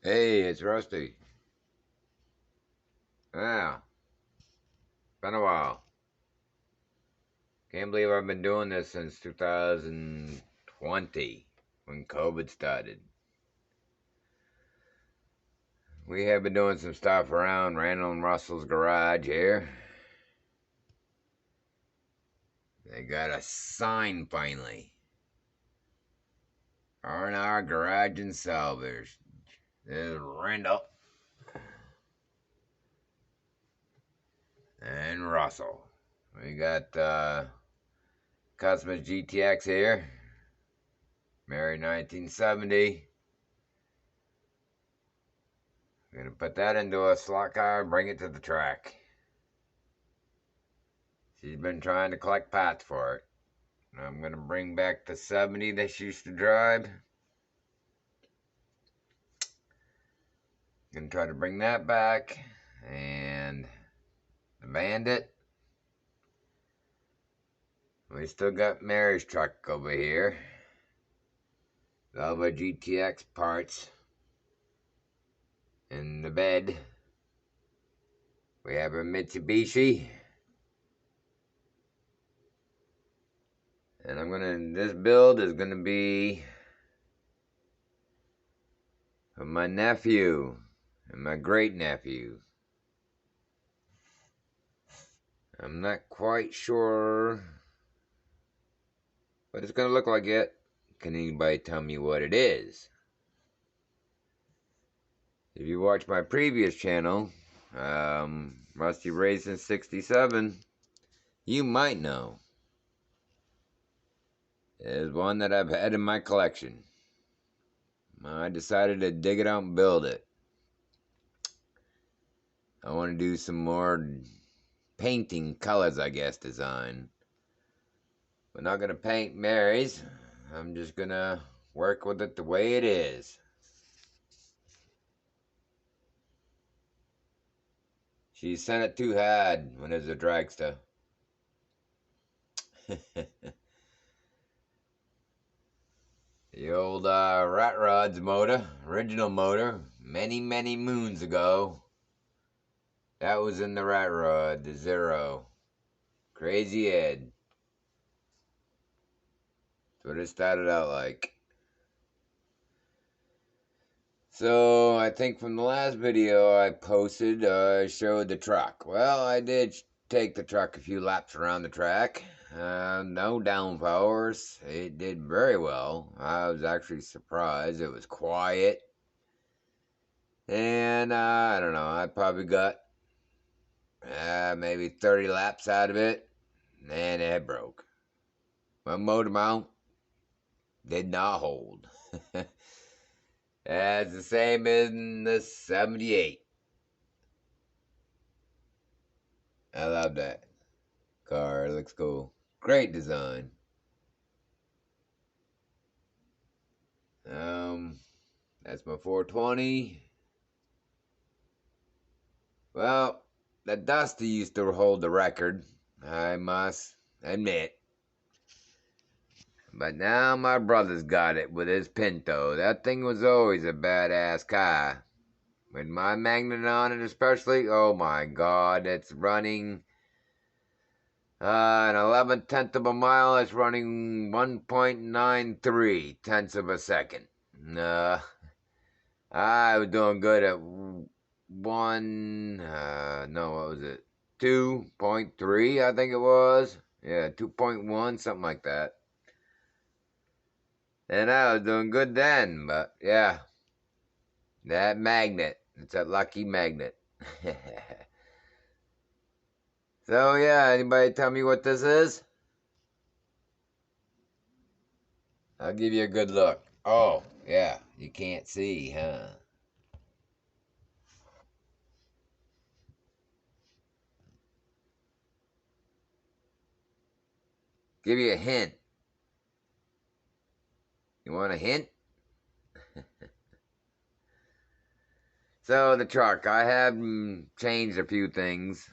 Hey, it's Rusty. Yeah, been a while. Can't believe I've been doing this since 2020 when COVID started. We have been doing some stuff around Randall and Russell's garage here. They got a sign finally. R&R Garage and Salvage. There's Randall and Russell. We got Cosmos GTX here. Married 1970. We're gonna put that into a slot car and bring it to the track. She's been trying to collect parts for it. I'm gonna bring back the 70 that she used to drive. Gonna try to bring that back. And the Bandit. We still got Mary's truck over here. All the GTX parts in the bed. We have a Mitsubishi. And this build is gonna be for my nephew and my great nephew. I'm not quite sure what it's gonna look like yet. Can anybody tell me what it is? If you watch my previous channel, Rusty Racing 67, you might know. It's one that I've had in my collection. I decided to dig it out and build it. I want to do some more painting colors, I guess, design. We're not going to paint Mary's. I'm just going to work with it the way it is. She sent it too hard when it was a dragster. The old Rat Rod's motor, original motor, many, many moons ago. That was in the Rat Rod, the Zero. Crazy Ed. That's what it started out like. So, I think from the last video I posted, I showed the truck. Well, I did take the truck a few laps around the track. No downforce. It did very well. I was actually surprised. It was quiet. And I don't know, I probably got maybe 30 laps out of it. And it broke. My motor mount did not hold. That's the same as in the 78. I love that car. It looks cool. Great design. That's my 420. Well, the Dusty used to hold the record, I must admit. But now my brother's got it with his Pinto. That thing was always a badass car. With my Magnet on it especially, oh my god, it's running an 11th of a mile. It's running 1.93 tenths of a second. I was doing good at what was it? 2.3, I think it was. Yeah, 2.1, something like that. And I was doing good then, but yeah. That magnet. It's a lucky magnet. So yeah, anybody tell me what this is? I'll give you a good look. Oh, yeah, you can't see, huh? Give you a hint. You want a hint? So the truck, I have changed a few things.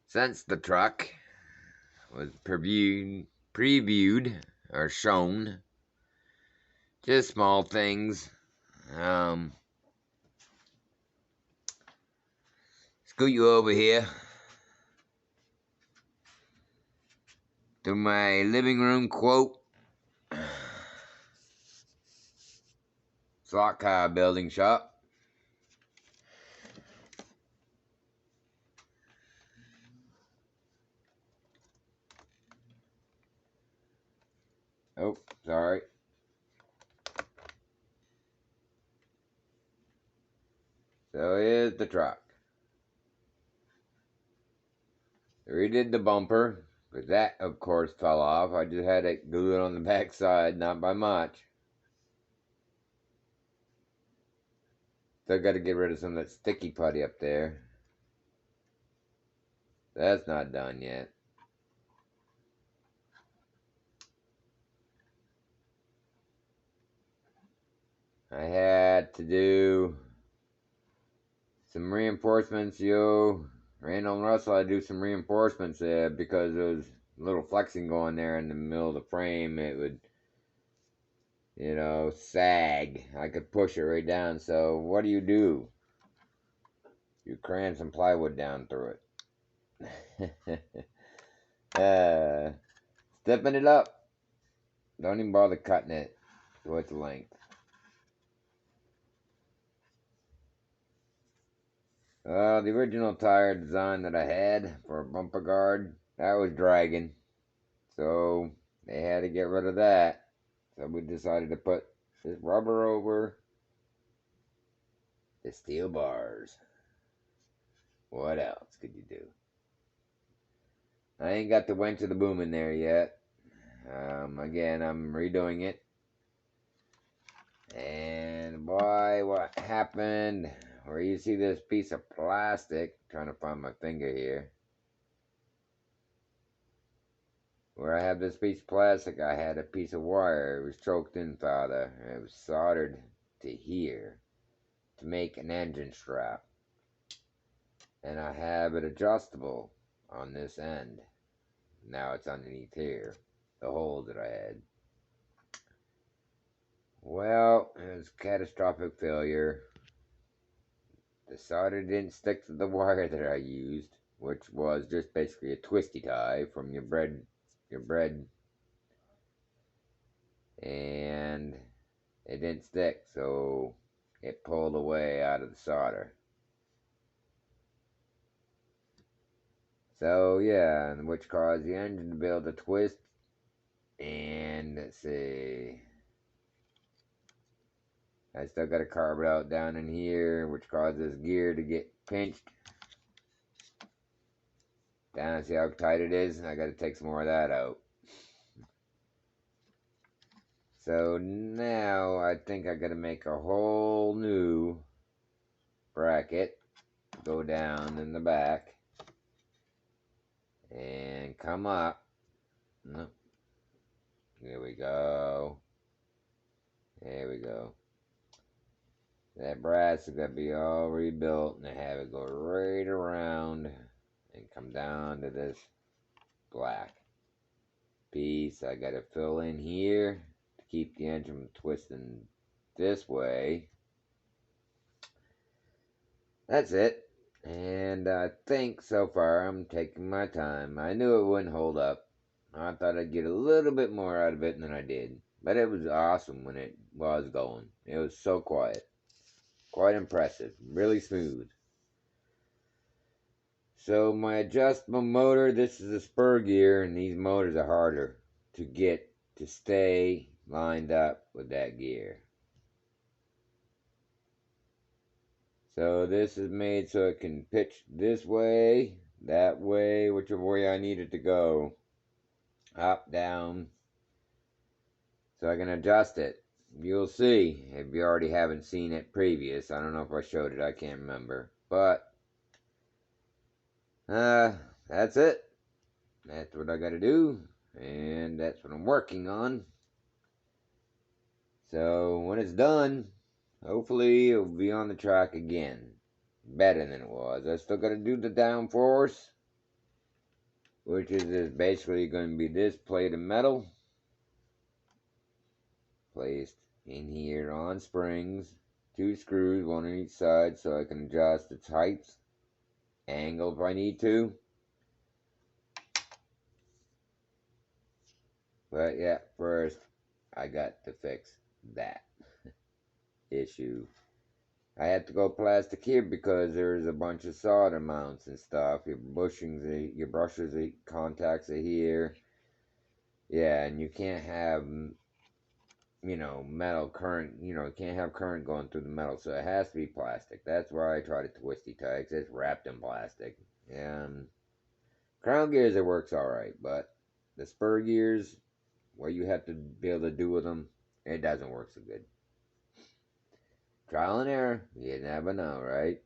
Since the truck was previewed or shown Just small things. Scoot you over here to my living room quote. Slot car building shop. Oh, sorry. So here's the truck. Redid the bumper, because that, of course, fell off. I just had it glued on the back side, not by much. Still got to get rid of some of that sticky putty up there. That's not done yet. I had to do some reinforcements, Randall and Russell had to do some reinforcements there because there was a little flexing going there in the middle of the frame. It would, sag. I could push it right down. So what do? You cram some plywood down through it. Stepping it up. Don't even bother cutting it to its length. The original tire design that I had for a bumper guard, that was dragging. So they had to get rid of that. So we decided to put this rubber over the steel bars. What else could you do? I ain't got the winch of the boom in there yet. Again, I'm redoing it. And boy, what happened? Where you see this piece of plastic, trying to find my finger here. Where I have this piece of plastic, I had a piece of wire. It was choked in farther. It was soldered to here to make an engine strap. And I have it adjustable on this end. Now it's underneath here, the hole that I had. Well, it was catastrophic failure. The solder didn't stick to the wire that I used, which was just basically a twisty tie from your bread, and it didn't stick, so it pulled away out of the solder. So yeah, which caused the engine to be able to twist, and let's see, I still got to carve it out down in here, which caused this gear to get pinched. Down, see how tight it is? I got to take some more of that out. So now I think I got to make a whole new bracket, go down in the back, and come up. No. There we go. There we go. That brass is going to be all rebuilt, and I have it go right around and come down to this black piece. I got to fill in here to keep the engine from twisting this way. That's it. And I think so far I'm taking my time. I knew it wouldn't hold up. I thought I'd get a little bit more out of it than I did. But it was awesome when it was going. It was so quiet. Quite impressive. Really smooth. So my adjustable motor, this is a spur gear, and these motors are harder to get to stay lined up with that gear. So this is made so it can pitch this way, that way, whichever way I need it to go. Up, down. So I can adjust it. You'll see if you already haven't seen it previous. I don't know if I showed it, I can't remember. But that's it. That's what I gotta do. And that's what I'm working on. So when it's done, hopefully it'll be on the track again. Better than it was. I still gotta do the downforce, which is basically going to be this plate of metal. placed in here on springs. 2 screws, 1 on each side, so I can adjust its height, angle if I need to. But yeah, first I got to fix that issue. I had to go plastic here because there's a bunch of solder mounts and stuff. Your bushings, your brushes, contacts are here. Yeah, and you can't have, metal current. You can't have current going through the metal, so it has to be plastic. That's why I try to twisty tie, 'cause it's wrapped in plastic. And crown gears, it works alright, but the spur gears, what you have to be able to do with them, it doesn't work so good. Trial and error, you never know, right?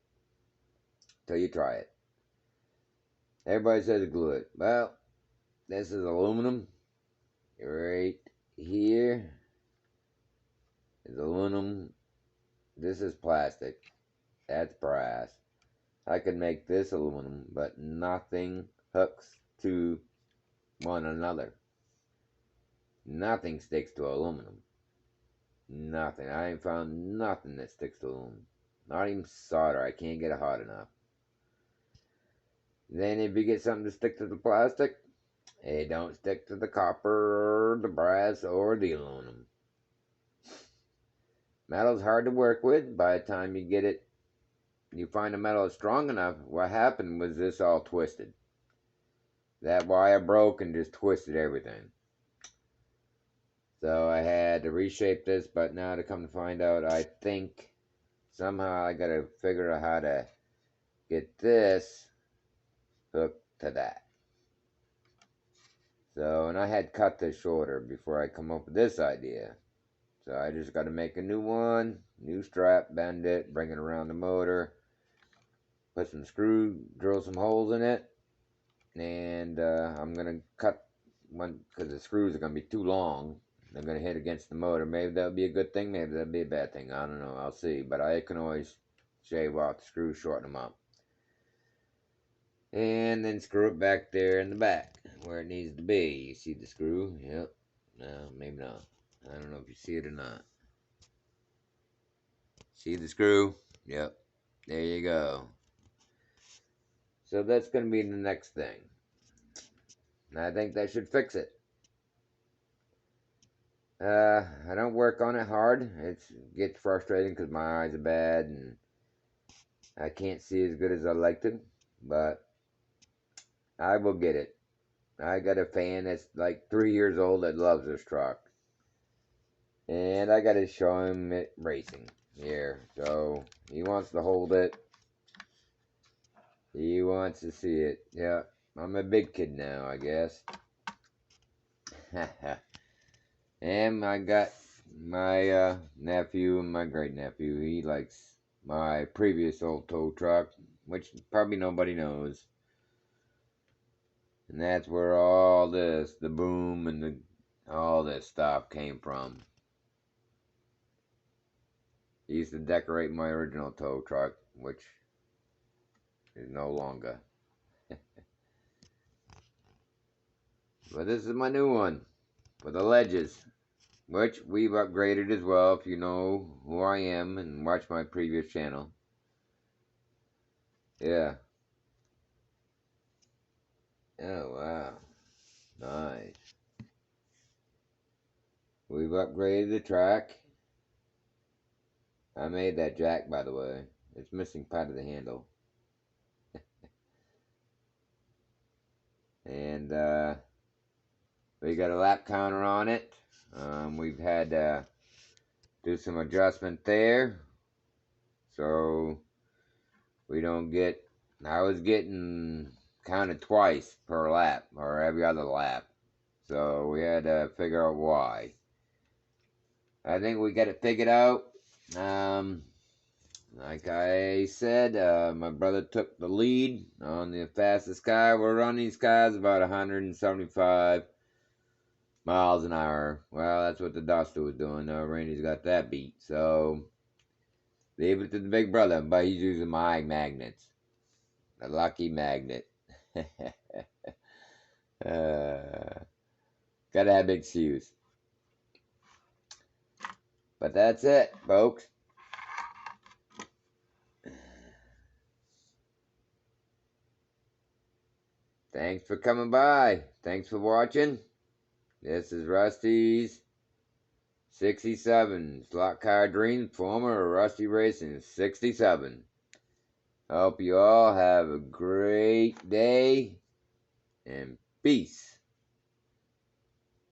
Till you try it. Everybody says glue it. Well, this is aluminum. Right here is aluminum. This is plastic. That's brass. I could make this aluminum, but nothing hooks to one another. Nothing sticks to aluminum. Nothing. I ain't found nothing that sticks to aluminum. Not even solder. I can't get it hot enough. Then if you get something to stick to the plastic, it don't stick to the copper, the brass, or the aluminum. Metal's hard to work with. By the time you get it, you find a metal is strong enough. What happened was this all twisted. That wire broke and just twisted everything. So I had to reshape this, but now to come to find out, I think somehow I gotta figure out how to get this hooked to that. So, and I had cut this shorter before I come up with this idea. So I just got to make a new one, new strap, bend it, bring it around the motor, put some screw, drill some holes in it, and I'm going to cut one, because the screws are going to be too long. They're going to hit against the motor. Maybe that'll be a good thing, maybe that'll be a bad thing. I don't know, I'll see. But I can always shave off the screws, shorten them up. And then screw it back there in the back, where it needs to be. You see the screw? Yep. No, maybe not. I don't know if you see it or not. See the screw? Yep. There you go. So that's going to be the next thing. And I think that should fix it. I don't work on it hard. It gets frustrating because my eyes are bad and I can't see as good as I'd like to. But I will get it. I got a fan that's like 3 years old that loves this truck. And I got to show him it racing here. So he wants to hold it. He wants to see it. Yeah, I'm a big kid now, I guess. And I got my nephew and my great nephew. He likes my previous old tow truck, which probably nobody knows. And that's where all this, the boom and all this stuff came from. He used to decorate my original tow truck, which is no longer. But this is my new one for the ledges, which we've upgraded as well, if you know who I am and watch my previous channel. Yeah. Oh, wow. Nice. We've upgraded the track. I made that jack, by the way. It's missing part of the handle. And we got a lap counter on it. We've had to do some adjustment there. So we don't get... I was getting counted twice per lap, or every other lap. So we had to figure out why. I think we got it figured out. Like I said, my brother took the lead on the fastest car. We're running these cars about 175 miles an hour. Well, that's what the Duster was doing. Randy's got that beat. So, leave it to the big brother. But he's using my magnets. The lucky magnet. Gotta have big shoes. But that's it, folks. Thanks for coming by. Thanks for watching. This is Rusty's 67 Slot Car Dreams, former Rusty Racing 67. Hope you all have a great day and peace.